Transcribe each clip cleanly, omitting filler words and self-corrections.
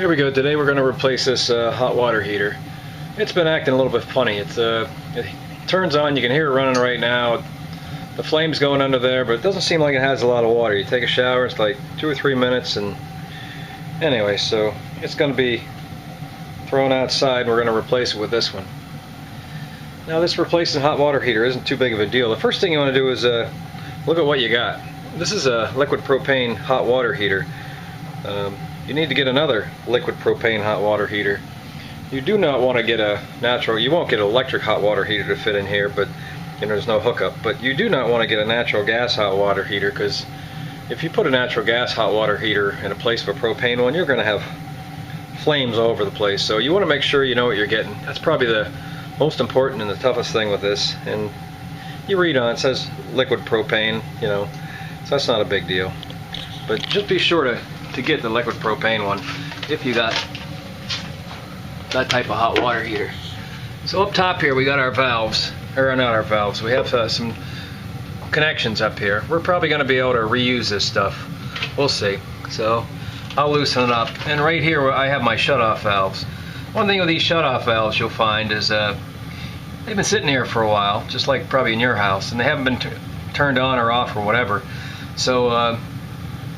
Here we go. Today we're going to replace this hot water heater. It's been acting a little bit funny. It turns on, you can hear it running right now. The flame's going under there, but it doesn't seem like it has a lot of water. You take a shower, it's like 2 or 3 minutes, and anyway, so it's going to be thrown outside, and we're going to replace it with this one. Now, this replacing hot water heater isn't too big of a deal. The first thing you want to do is look at what you got. This is a liquid propane hot water heater. You need to get another liquid propane hot water heater. You do not want to get a natural, you won't get an electric hot water heater to fit in here, but you know, there's no hookup. But you do not want to get a natural gas hot water heater, because if you put a natural gas hot water heater in a place of a propane one, you're going to have flames all over the place. So you want to make sure you know what you're getting. That's probably the most important and the toughest thing with this. And you read on it, says liquid propane, you know, so that's not a big deal. But just be sure to get the liquid propane one if you got that type of hot water heater. So up top here we got our valves, or not our valves, we have some connections up here. We're probably going to be able to reuse this stuff. We'll see. So I'll loosen it up. And right here I have my shut-off valves. One thing with these shut-off valves you'll find is they've been sitting here for a while, just like probably in your house, and they haven't been turned on or off or whatever. So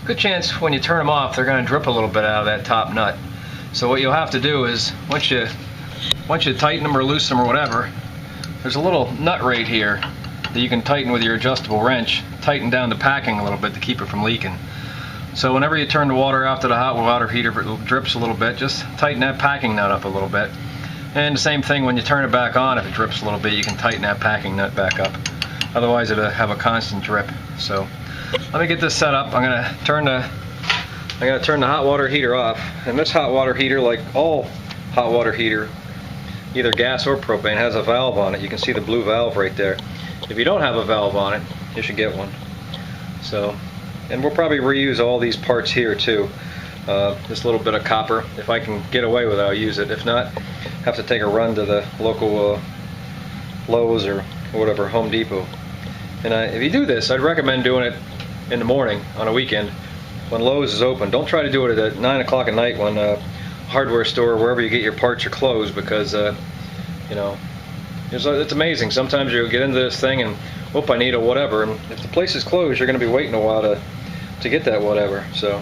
good chance when you turn them off they're going to drip a little bit out of that top nut. So what you'll have to do is once you tighten them or loosen them or whatever, there's a little nut right here that you can tighten with your adjustable wrench, tighten down the packing a little bit to keep it from leaking. So whenever you turn the water off to the hot water heater, if it drips a little bit, just tighten that packing nut up a little bit. And the same thing when you turn it back on, if it drips a little bit, you can tighten that packing nut back up. Otherwise it'll have a constant drip. So let me get this set up. I'm gonna turn the hot water heater off. And this hot water heater, like all hot water heater, either gas or propane, has a valve on it. You can see the blue valve right there. If you don't have a valve on it, you should get one. So, and we'll probably reuse all these parts here too. This little bit of copper, if I can get away with it, I'll use it. If not, have to take a run to the local Lowe's or whatever, Home Depot. And if you do this, I'd recommend doing it in the morning on a weekend when Lowe's is open. Don't try to do it at 9 o'clock at night when a hardware store, wherever you get your parts, are closed, because you know, it's amazing. Sometimes you'll get into this thing and whoop, I need a whatever, and if the place is closed, you're going to be waiting a while to get that whatever. So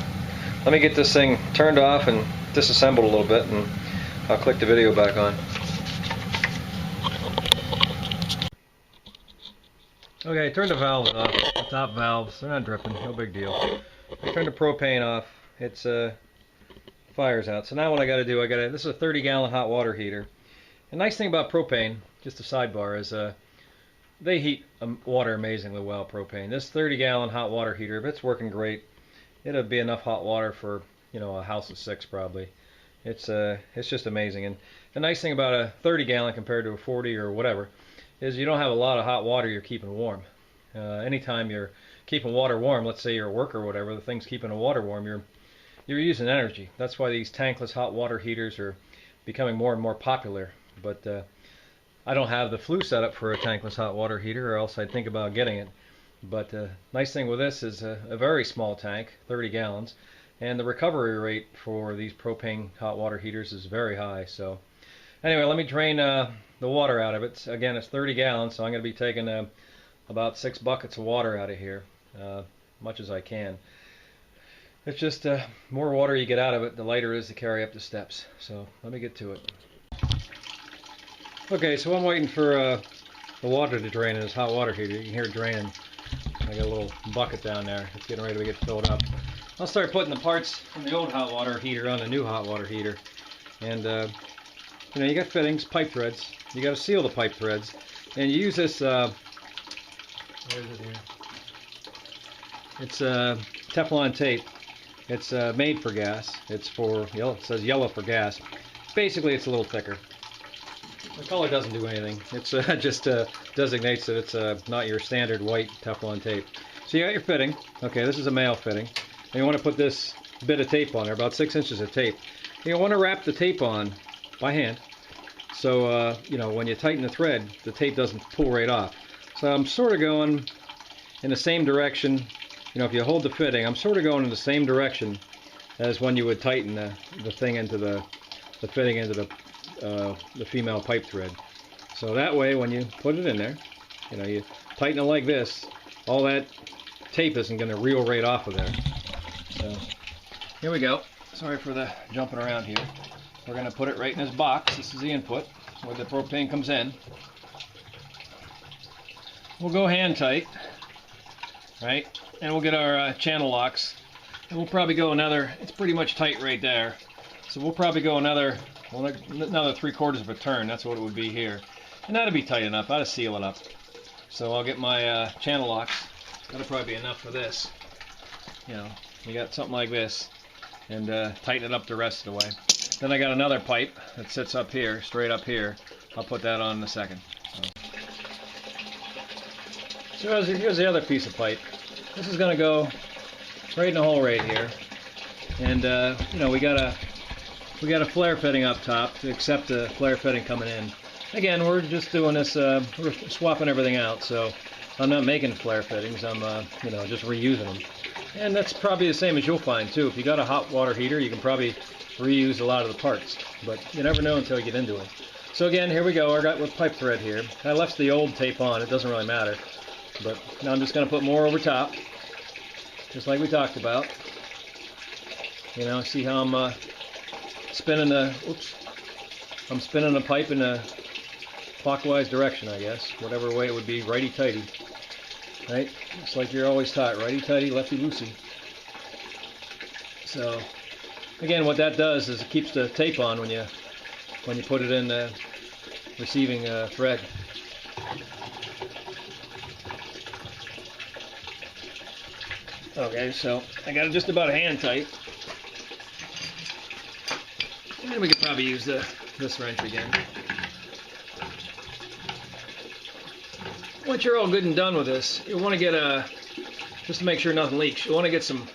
let me get this thing turned off and disassembled a little bit, and I'll click the video back on. Okay, turn the valves off, the top valves, they're not dripping, no big deal. I turned the propane off, it's fire's out. So now what I got to do, this is a 30-gallon hot water heater. The nice thing about propane, just a sidebar, is they heat water amazingly well, propane. This 30-gallon hot water heater, if it's working great, it'll be enough hot water for, you know, a house of 6 probably. It's just amazing. And the nice thing about a 30-gallon compared to a 40 or whatever is you don't have a lot of hot water you're keeping warm. Anytime you're keeping water warm, let's say you're at work or whatever, the thing's keeping the water warm, you're using energy. That's why these tankless hot water heaters are becoming more and more popular. But I don't have the flue set up for a tankless hot water heater, or else I'd think about getting it. But nice thing with this is a very small tank, 30 gallons, and the recovery rate for these propane hot water heaters is very high. So anyway, let me drain the water out of it. Again, it's 30 gallons, so I'm going to be taking about 6 buckets of water out of here, much as I can. It's just more water you get out of it, the lighter it is to carry up the steps. So let me get to it. Okay, so I'm waiting for the water to drain in this hot water heater. You can hear it draining. I got a little bucket down there. It's getting ready to get filled up. I'll start putting the parts from the old hot water heater on the new hot water heater. And you know, you got fittings, pipe threads. You got to seal the pipe threads, and you use this. Where is it here? It's Teflon tape. It's made for gas. It's for yellow. It says yellow for gas. Basically, it's a little thicker. The color doesn't do anything. It's just designates that it's not your standard white Teflon tape. So you got your fitting. Okay, this is a male fitting. And you want to put this bit of tape on there, about 6 inches of tape. You want to wrap the tape on by hand. So, you know, when you tighten the thread, the tape doesn't pull right off. So I'm sort of going in the same direction. You know, if you hold the fitting, I'm sort of going in the same direction as when you would tighten the thing into the fitting into the female pipe thread. So that way, when you put it in there, you know, you tighten it like this, all that tape isn't going to reel right off of there. So here we go. Sorry for the jumping around here. We're going to put it right in this box. This is the input where the propane comes in. We'll go hand tight, right? And we'll get our channel locks. And we'll probably go another, it's pretty much tight right there. So we'll probably go another 3/4 of a turn. That's what it would be here. And that'll be tight enough. That'll seal it up. So I'll get my channel locks. That'll probably be enough for this. You know, you got something like this. And tighten it up the rest of the way. Then I got another pipe that sits up here, straight up here. I'll put that on in a second. So here's the other piece of pipe. This is going to go right in the hole right here. And you know, we got a flare fitting up top to accept the flare fitting coming in. Again, we're just doing this, we're swapping everything out, so I'm not making flare fittings, I'm you know, just reusing them. And that's probably the same as you'll find too. If you got a hot water heater, you can probably reuse a lot of the parts, but you never know until you get into it. So again, here we go. I got with pipe thread here. I left the old tape on, it doesn't really matter. But now I'm just going to put more over top, just like we talked about. You know, see how I'm spinning the pipe in a clockwise direction, I guess. Whatever way it would be, righty-tighty. Right? Just like you're always taught, righty-tighty, lefty-loosey. So, again, what that does is it keeps the tape on when you put it in the receiving thread. Okay, so I got it just about hand tight. And we could probably use this wrench again. Once you're all good and done with this, you'll want to get just to make sure nothing leaks, you'll want to get some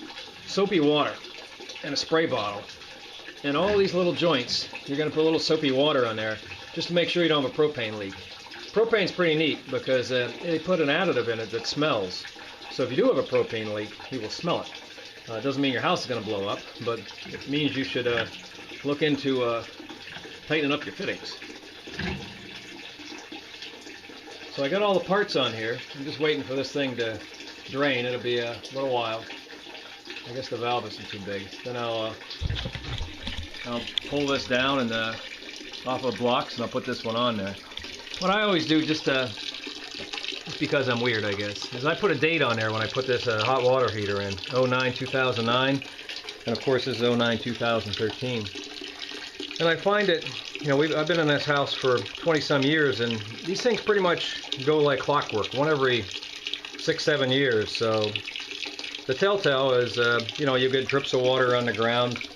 soapy water and a spray bottle. And all these little joints, you're going to put a little soapy water on there just to make sure you don't have a propane leak. Propane's pretty neat because they put an additive in it that smells. So if you do have a propane leak, you will smell it. It doesn't mean your house is going to blow up, but it means you should look into tightening up your fittings. So I got all the parts on here. I'm just waiting for this thing to drain. It'll be a little while. I guess the valve isn't too big. Then I'll pull this down and off of blocks, and I'll put this one on there. What I always do, just because I'm weird, I guess, is I put a date on there when I put this hot water heater in, 09-2009, and of course this is 09-2013. And I find it, you know, I've been in this house for 20-some years, and these things pretty much go like clockwork, one every 6-7 years. So the telltale is, you know, you get drips of water on the ground,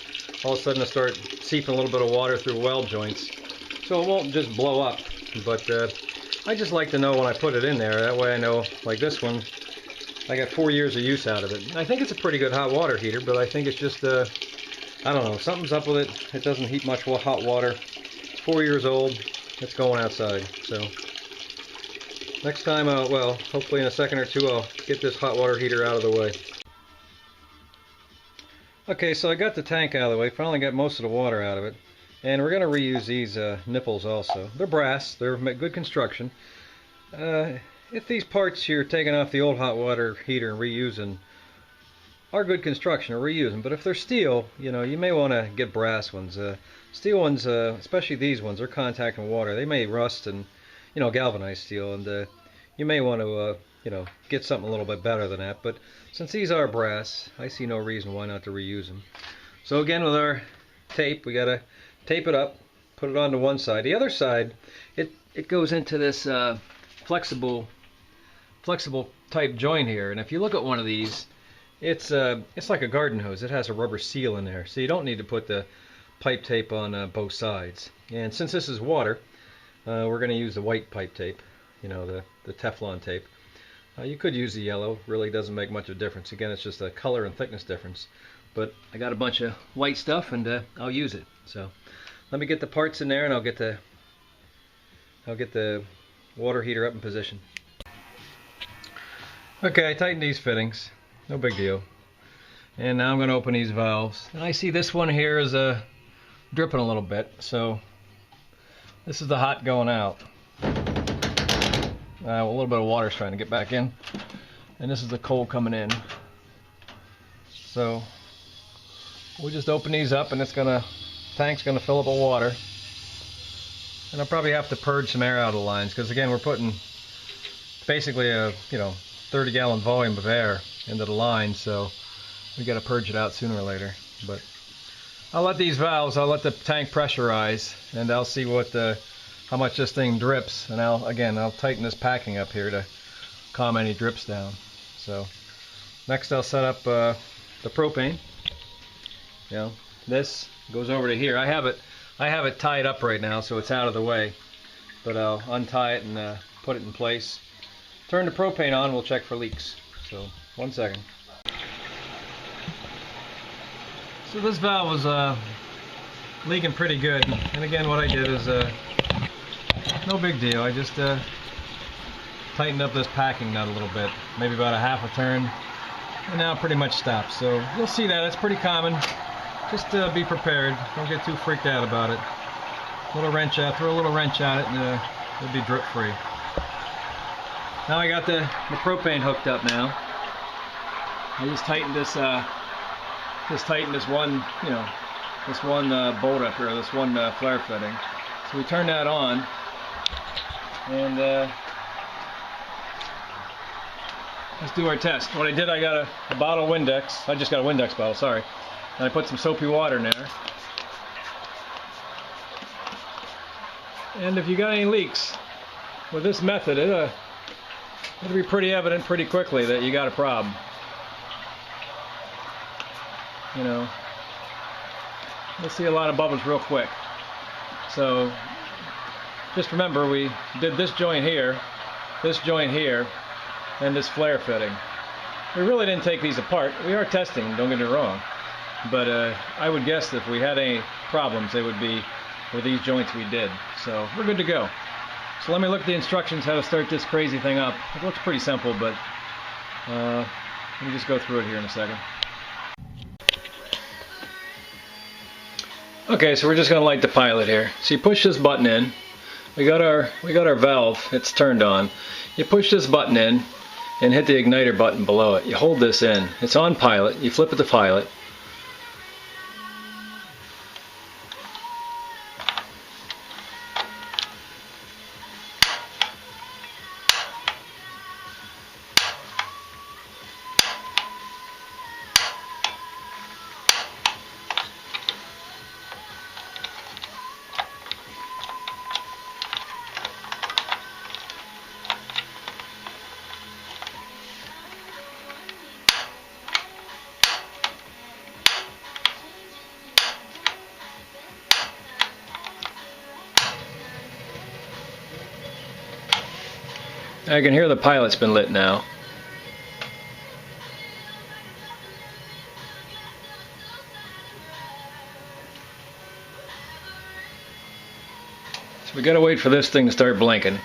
all of a sudden it start seeping a little bit of water through weld joints. So it won't just blow up, but I just like to know when I put it in there. That way I know, like this one, I got 4 years of use out of it. I think it's a pretty good hot water heater, but I think it's just, I don't know, something's up with it. It doesn't heat much hot water. 4 years old, it's going outside. So next time, well, hopefully in a second or two, I'll get this hot water heater out of the way. Okay, so I got the tank out of the way, finally got most of the water out of it. And we're going to reuse these nipples also. They're brass, they're good construction. If these parts you're taking off the old hot water heater and reusing are good construction, or reuse them. But if they're steel, you know, you may want to get brass ones. Steel ones, especially these ones, they're contacting water. They may rust and, you know, galvanized steel, and you may want to, you know, get something a little bit better than that. But since these are brass, I see no reason why not to reuse them. So again, with our tape, we got to tape it up, put it onto one side. The other side, it goes into this flexible type joint here. And if you look at one of these, it's like a garden hose. It has a rubber seal in there, so you don't need to put the pipe tape on both sides. And since this is water, we're going to use the white pipe tape, you know, the Teflon tape. You could use the yellow, really doesn't make much of a difference. Again, it's just a color and thickness difference. But I got a bunch of white stuff, and I'll use it. So let me get the parts in there, and I'll get the water heater up in position. Okay, I tightened these fittings. No big deal. And now I'm going to open these valves. And I see this one here is dripping a little bit. So this is the hot going out. A little bit of water's trying to get back in. And this is the cold coming in. So we'll just open these up, and tank's gonna fill up with water. And I'll probably have to purge some air out of the lines, because again, we're putting basically a 30-gallon volume of air into the line, so we got to purge it out sooner or later. But I'll let the tank pressurize, and I'll see how much this thing drips, and I'll tighten this packing up here to calm any drips down. So next I'll set up the propane. This goes over to here. I have it tied up right now, so it's out of the way, but I'll untie it and put it in place. Turn the propane on, we'll check for leaks. So 1 second. So this valve was leaking pretty good, and again what I did is no big deal. I just tightened up this packing nut a little bit, maybe about a half a turn, and now it pretty much stops. So you'll see that it's pretty common. Just be prepared. Don't get too freaked out about it. Throw a little wrench at it, and it'll be drip free. Now I got the propane hooked up now. I just tightened this one, this one bolt up here, this one flare fitting. So we turn that on, and let's do our test. What I did, I got a bottle of Windex. I just got a Windex bottle, sorry. And I put some soapy water in there. And if you got any leaks with this method, it'll be pretty evident pretty quickly that you got a problem. You'll see a lot of bubbles real quick. So just remember, we did this joint here, and this flare fitting. We really didn't take these apart. We are testing, don't get me wrong. But I would guess that if we had any problems, they would be with these joints we did. So we're good to go. So let me look at the instructions how to start this crazy thing up. It looks pretty simple, but let me just go through it here in a second. Okay, so we're just going to light the pilot here. So you push this button in. We got our valve. It's turned on. You push this button in and hit the igniter button below it. You hold this in. It's on pilot. You flip it to pilot. I can hear the pilot's been lit now. So we gotta wait for this thing to start blinking.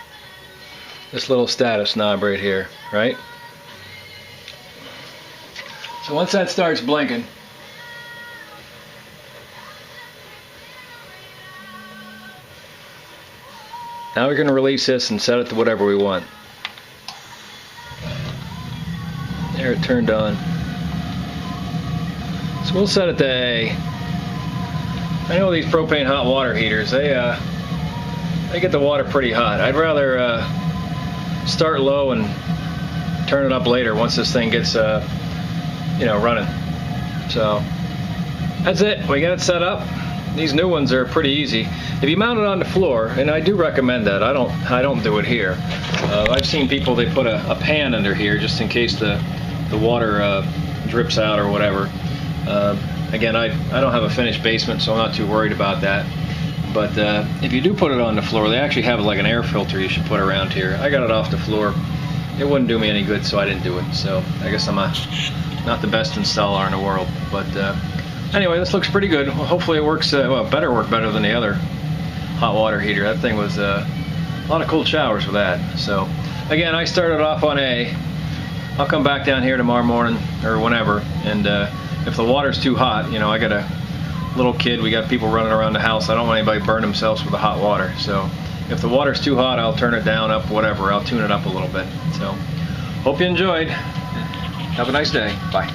This little status knob right here, right? So once that starts blinking, now we're gonna release this and set it to whatever we want. There, it turned on. So we'll set it to A. I know these propane hot water heaters, they get the water pretty hot. I'd rather start low and turn it up later once this thing gets running. So that's it. We got it set up. These new ones are pretty easy. If you mount it on the floor, and I do recommend that. I don't do it here. I've seen people, they put a pan under here just in case the water drips out or whatever. Again, I don't have a finished basement, so I'm not too worried about that. But if you do put it on the floor, they actually have like an air filter you should put around here. I got it off the floor. It wouldn't do me any good, so I didn't do it. So I guess I'm not the best installer in the world. But anyway, this looks pretty good. Well, hopefully it works. Better work better than the other hot water heater. That thing was a lot of cold showers with that. So again, I started off on A. I'll come back down here tomorrow morning or whenever and if the water's too hot, you know, I got a little kid, we got people running around the house. I don't want anybody burn themselves with the hot water. So if the water's too hot, I'll turn it down, up, whatever. I'll tune it up a little bit. So hope you enjoyed. Have a nice day. Bye.